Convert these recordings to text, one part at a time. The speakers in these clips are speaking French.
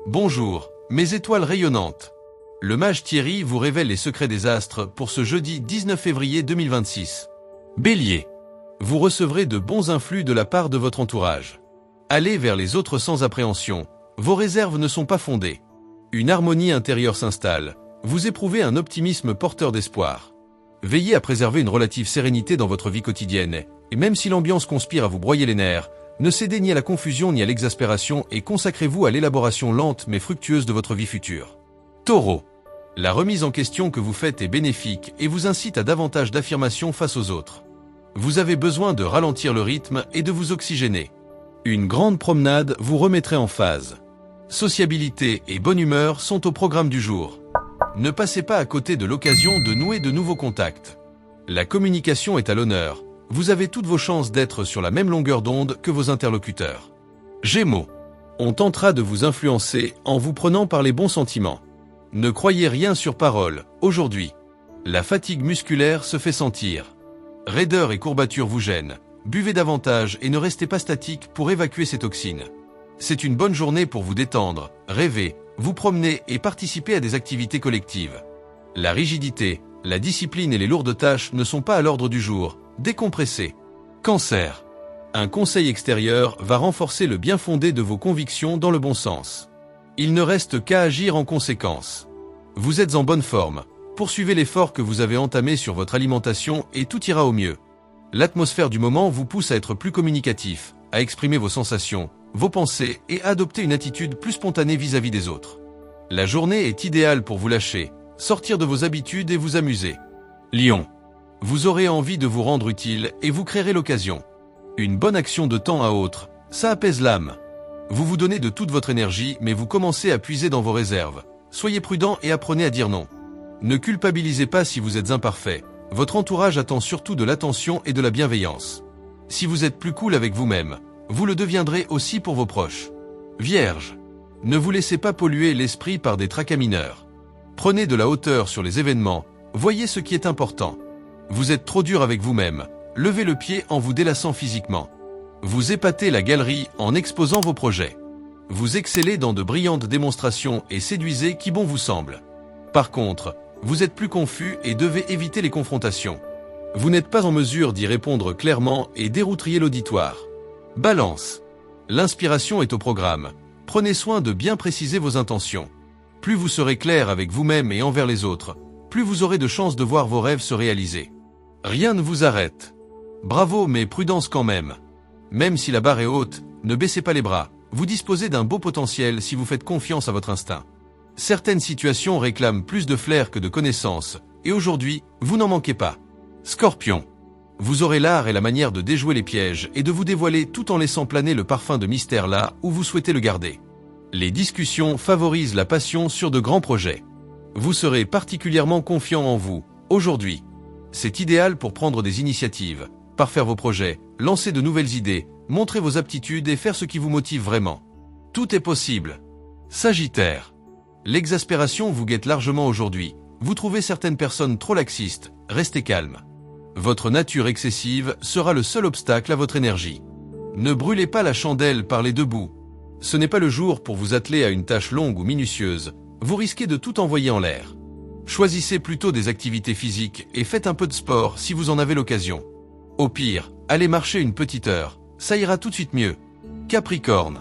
Bonjour, mes étoiles rayonnantes. Le mage Thierry vous révèle les secrets des astres pour ce jeudi 19 février 2026. Bélier. Vous recevrez de bons influx de la part de votre entourage. Allez vers les autres sans appréhension, vos réserves ne sont pas fondées. Une harmonie intérieure s'installe, vous éprouvez un optimisme porteur d'espoir. Veillez à préserver une relative sérénité dans votre vie quotidienne, et même si l'ambiance conspire à vous broyer les nerfs, ne cédez ni à la confusion ni à l'exaspération et consacrez-vous à l'élaboration lente mais fructueuse de votre vie future. Taureau. La remise en question que vous faites est bénéfique et vous incite à davantage d'affirmation face aux autres. Vous avez besoin de ralentir le rythme et de vous oxygéner. Une grande promenade vous remettrait en phase. Sociabilité et bonne humeur sont au programme du jour. Ne passez pas à côté de l'occasion de nouer de nouveaux contacts. La communication est à l'honneur. Vous avez toutes vos chances d'être sur la même longueur d'onde que vos interlocuteurs. Gémeaux. On tentera de vous influencer en vous prenant par les bons sentiments. Ne croyez rien sur parole, aujourd'hui. La fatigue musculaire se fait sentir. Raideur et courbatures vous gênent. Buvez davantage et ne restez pas statique pour évacuer ces toxines. C'est une bonne journée pour vous détendre, rêver, vous promener et participer à des activités collectives. La rigidité, la discipline et les lourdes tâches ne sont pas à l'ordre du jour. Décompressez. Cancer. Un conseil extérieur va renforcer le bien fondé de vos convictions dans le bon sens. Il ne reste qu'à agir en conséquence. Vous êtes en bonne forme. Poursuivez l'effort que vous avez entamé sur votre alimentation et tout ira au mieux. L'atmosphère du moment vous pousse à être plus communicatif, à exprimer vos sensations, vos pensées et à adopter une attitude plus spontanée vis-à-vis des autres. La journée est idéale pour vous lâcher, sortir de vos habitudes et vous amuser. Lion. Vous aurez envie de vous rendre utile et vous créerez l'occasion. Une bonne action de temps à autre, ça apaise l'âme. Vous vous donnez de toute votre énergie mais vous commencez à puiser dans vos réserves. Soyez prudent et apprenez à dire non. Ne culpabilisez pas si vous êtes imparfait. Votre entourage attend surtout de l'attention et de la bienveillance. Si vous êtes plus cool avec vous-même, vous le deviendrez aussi pour vos proches. Vierge. Ne vous laissez pas polluer l'esprit par des tracas mineurs. Prenez de la hauteur sur les événements, voyez ce qui est important. Vous êtes trop dur avec vous-même, levez le pied en vous délassant physiquement. Vous épatez la galerie en exposant vos projets. Vous excellez dans de brillantes démonstrations et séduisez qui bon vous semble. Par contre, vous êtes plus confus et devez éviter les confrontations. Vous n'êtes pas en mesure d'y répondre clairement et dérouteriez l'auditoire. Balance. L'inspiration est au programme. Prenez soin de bien préciser vos intentions. Plus vous serez clair avec vous-même et envers les autres, plus vous aurez de chances de voir vos rêves se réaliser. Rien ne vous arrête. Bravo mais prudence quand même. Même si la barre est haute, ne baissez pas les bras. Vous disposez d'un beau potentiel si vous faites confiance à votre instinct. Certaines situations réclament plus de flair que de connaissances, et aujourd'hui, vous n'en manquez pas. Scorpion. Vous aurez l'art et la manière de déjouer les pièges et de vous dévoiler tout en laissant planer le parfum de mystère là où vous souhaitez le garder. Les discussions favorisent la passion sur de grands projets. Vous serez particulièrement confiant en vous, aujourd'hui. C'est idéal pour prendre des initiatives, parfaire vos projets, lancer de nouvelles idées, montrer vos aptitudes et faire ce qui vous motive vraiment. Tout est possible. Sagittaire. L'exaspération vous guette largement aujourd'hui. Vous trouvez certaines personnes trop laxistes, restez calme. Votre nature excessive sera le seul obstacle à votre énergie. Ne brûlez pas la chandelle par les deux bouts. Ce n'est pas le jour pour vous atteler à une tâche longue ou minutieuse, vous risquez de tout envoyer en l'air. Choisissez plutôt des activités physiques et faites un peu de sport si vous en avez l'occasion. Au pire, allez marcher une petite heure, ça ira tout de suite mieux. Capricorne.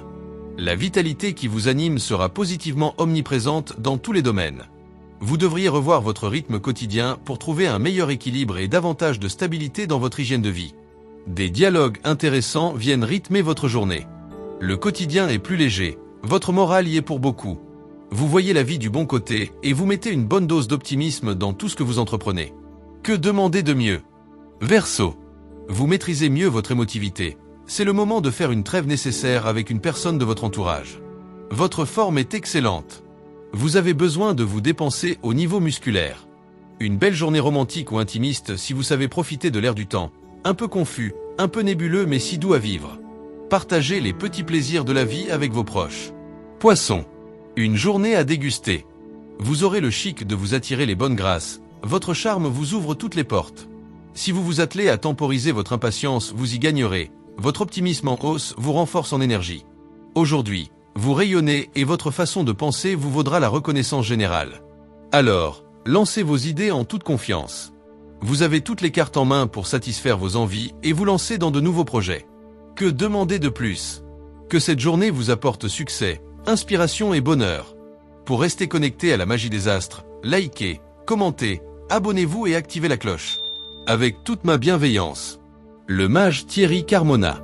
La vitalité qui vous anime sera positivement omniprésente dans tous les domaines. Vous devriez revoir votre rythme quotidien pour trouver un meilleur équilibre et davantage de stabilité dans votre hygiène de vie. Des dialogues intéressants viennent rythmer votre journée. Le quotidien est plus léger, votre morale y est pour beaucoup. Vous voyez la vie du bon côté et vous mettez une bonne dose d'optimisme dans tout ce que vous entreprenez. Que demander de mieux? Verseau. Vous maîtrisez mieux votre émotivité. C'est le moment de faire une trêve nécessaire avec une personne de votre entourage. Votre forme est excellente. Vous avez besoin de vous dépenser au niveau musculaire. Une belle journée romantique ou intimiste si vous savez profiter de l'air du temps. Un peu confus, un peu nébuleux mais si doux à vivre. Partagez les petits plaisirs de la vie avec vos proches. Poisson. Une journée à déguster. Vous aurez le chic de vous attirer les bonnes grâces. Votre charme vous ouvre toutes les portes. Si vous vous attelez à temporiser votre impatience, vous y gagnerez. Votre optimisme en hausse vous renforce en énergie. Aujourd'hui, Vous rayonnez et votre façon de penser vous vaudra la reconnaissance générale. Alors, lancez vos idées en toute confiance. Vous avez toutes les cartes en main pour satisfaire vos envies et vous lancer dans de nouveaux projets. Que demander de plus? Que cette journée vous apporte succès, inspiration et bonheur. Pour rester connecté à la magie des astres, likez, commentez, abonnez-vous et activez la cloche. Avec toute ma bienveillance. Le mage Thierry Carmona.